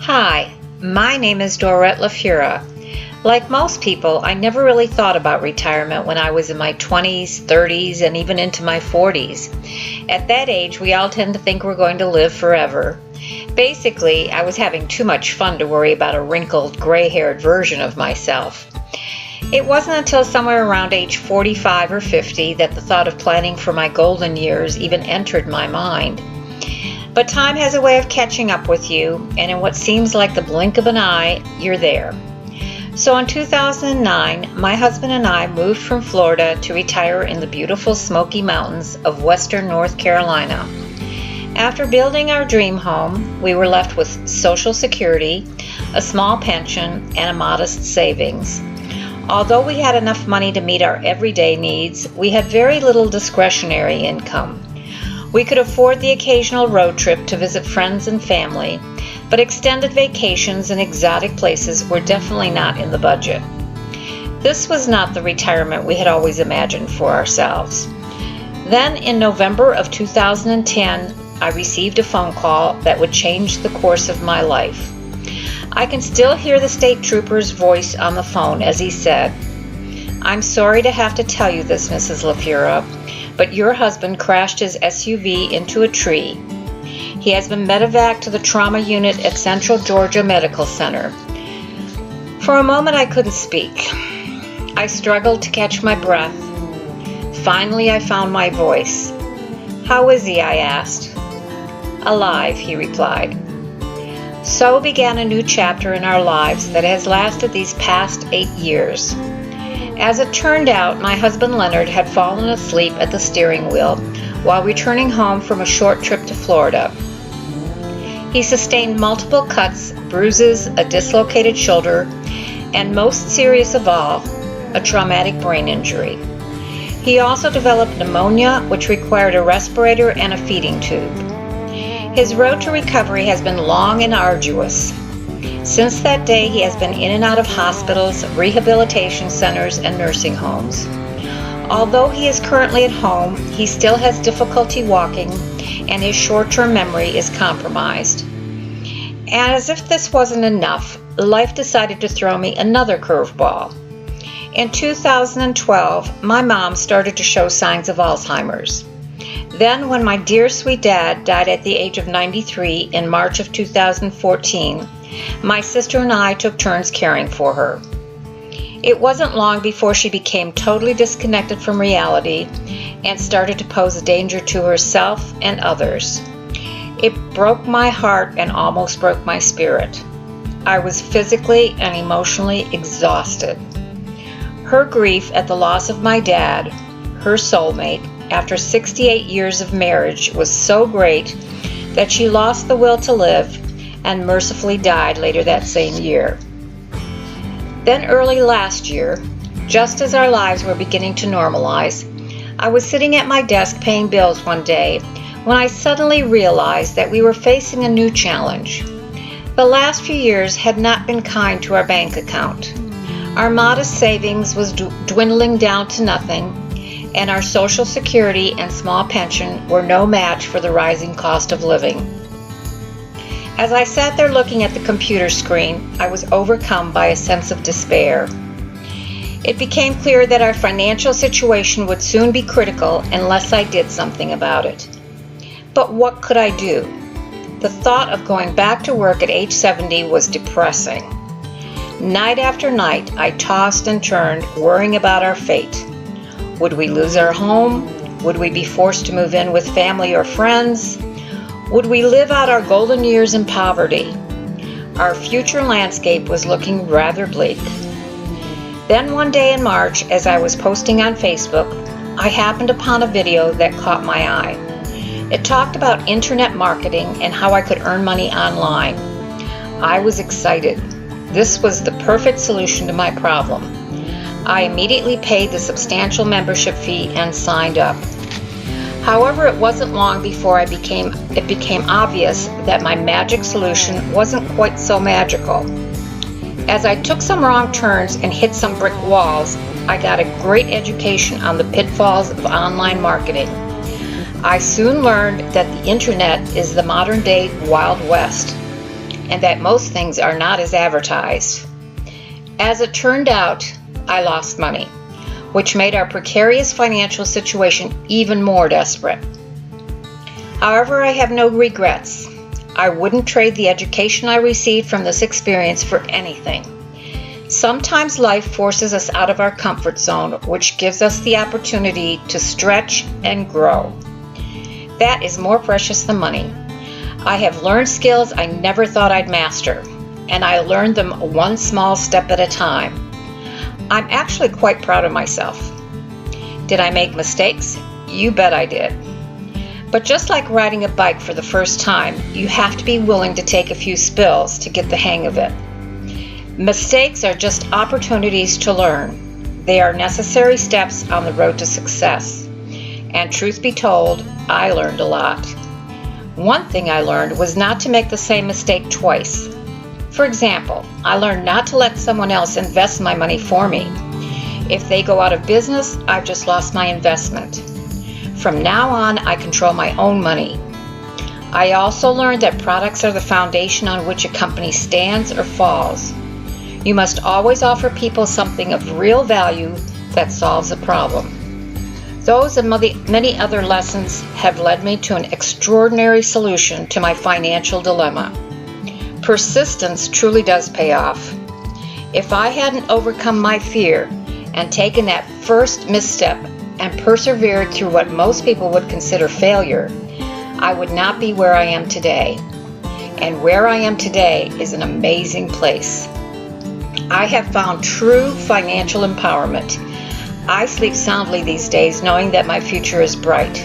Hi, my name is Dorette LaFura. Like most people, I never really thought about retirement when I was in my 20s, 30s, and even into my 40s. At that age, we all tend to think we're going to live forever. Basically, I was having too much fun to worry about a wrinkled, gray-haired version of myself. It wasn't until somewhere around age 45 or 50 that the thought of planning for my golden years even entered my mind. But time has a way of catching up with you, and in what seems like the blink of an eye, you're there. So in 2009, my husband and I moved from Florida to retire in the beautiful Smoky Mountains of western North Carolina. After building our dream home, we were left with Social Security, a small pension, and a modest savings. Although we had enough money to meet our everyday needs, we had very little discretionary income. We could afford the occasional road trip to visit friends and family, but extended vacations in exotic places were definitely not in the budget. This was not the retirement we had always imagined for ourselves. Then in November of 2010, I received a phone call that would change the course of my life. I can still hear the state trooper's voice on the phone as he said, "I'm sorry to have to tell you this, Mrs. LaFura, but your husband crashed his SUV into a tree. He has been medevaced to the trauma unit at Central Georgia Medical Center." For a moment I couldn't speak. I struggled to catch my breath. Finally I found my voice. "How is he?" I asked. "Alive," he replied. So began a new chapter in our lives that has lasted these past 8 years. As it turned out, my husband Leonard had fallen asleep at the steering wheel while returning home from a short trip to Florida. He sustained multiple cuts, bruises, a dislocated shoulder, and most serious of all, a traumatic brain injury. He also developed pneumonia, which required a respirator and a feeding tube. His road to recovery has been long and arduous. Since that day, he has been in and out of hospitals, rehabilitation centers, and nursing homes. Although he is currently at home, he still has difficulty walking, and his short-term memory is compromised. And as if this wasn't enough, life decided to throw me another curveball. In 2012, my mom started to show signs of Alzheimer's. Then, when my dear sweet dad died at the age of 93 in March of 2014, my sister and I took turns caring for her. It wasn't long before she became totally disconnected from reality and started to pose a danger to herself and others. It broke my heart and almost broke my spirit. I was physically and emotionally exhausted. Her grief at the loss of my dad, her soulmate, after 68 years of marriage was so great that she lost the will to live and mercifully died later that same year. Then early last year, just as our lives were beginning to normalize, I was sitting at my desk paying bills one day when I suddenly realized that we were facing a new challenge. The last few years had not been kind to our bank account. Our modest savings was dwindling down to nothing, and our Social Security and small pension were no match for the rising cost of living. As I sat there looking at the computer screen, I was overcome by a sense of despair. It became clear that our financial situation would soon be critical unless I did something about it. But what could I do? The thought of going back to work at age 70 was depressing. Night after night, I tossed and turned, worrying about our fate. Would we lose our home? Would we be forced to move in with family or friends? Would we live out our golden years in poverty? Our future landscape was looking rather bleak. Then one day in March, as I was posting on Facebook, I happened upon a video that caught my eye. It talked about internet marketing and how I could earn money online. I was excited. This was the perfect solution to my problem. I immediately paid the substantial membership fee and signed up. However, it wasn't long before it became obvious that my magic solution wasn't quite so magical. As I took some wrong turns and hit some brick walls, I got a great education on the pitfalls of online marketing. I soon learned that the internet is the modern-day Wild West. and that most things are not as advertised. As it turned out, I lost money, which made our precarious financial situation even more desperate. However, I have no regrets. I wouldn't trade the education I received from this experience for anything. Sometimes life forces us out of our comfort zone, which gives us the opportunity to stretch and grow. That is more precious than money. I have learned skills I never thought I'd master, and I learned them one small step at a time. I'm actually quite proud of myself. Did I make mistakes? You bet I did. But just like riding a bike for the first time, you have to be willing to take a few spills to get the hang of it. Mistakes are just opportunities to learn. They are necessary steps on the road to success. And truth be told, I learned a lot. One thing I learned was not to make the same mistake twice. For example, I learned not to let someone else invest my money for me. If they go out of business, I've just lost my investment. From now on, I control my own money. I also learned that products are the foundation on which a company stands or falls. You must always offer people something of real value that solves a problem. Those and many other lessons have led me to an extraordinary solution to my financial dilemma. Persistence truly does pay off. If I hadn't overcome my fear and taken that first misstep and persevered through what most people would consider failure, I would not be where I am today. And where I am today is an amazing place. I have found true financial empowerment. I sleep soundly these days knowing that my future is bright.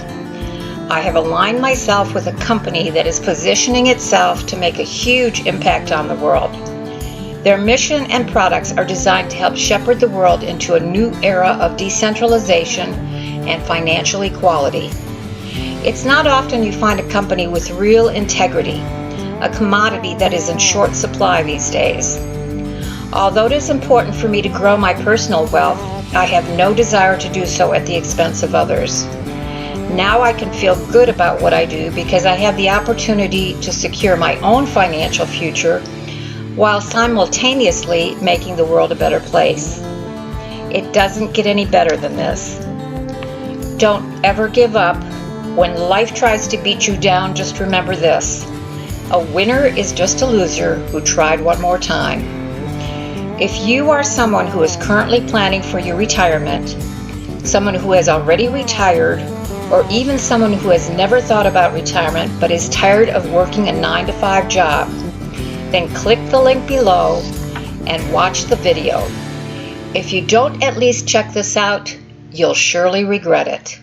I have aligned myself with a company that is positioning itself to make a huge impact on the world. Their mission and products are designed to help shepherd the world into a new era of decentralization and financial equality. It's not often you find a company with real integrity, a commodity that is in short supply these days. Although it is important for me to grow my personal wealth, I have no desire to do so at the expense of others. Now I can feel good about what I do because I have the opportunity to secure my own financial future while simultaneously making the world a better place. It doesn't get any better than this. Don't ever give up. When life tries to beat you down, just remember this: a winner is just a loser who tried one more time. If you are someone who is currently planning for your retirement, someone who has already retired, or even someone who has never thought about retirement but is tired of working a 9-to-5 job, then click the link below and watch the video. If you don't at least check this out, you'll surely regret it.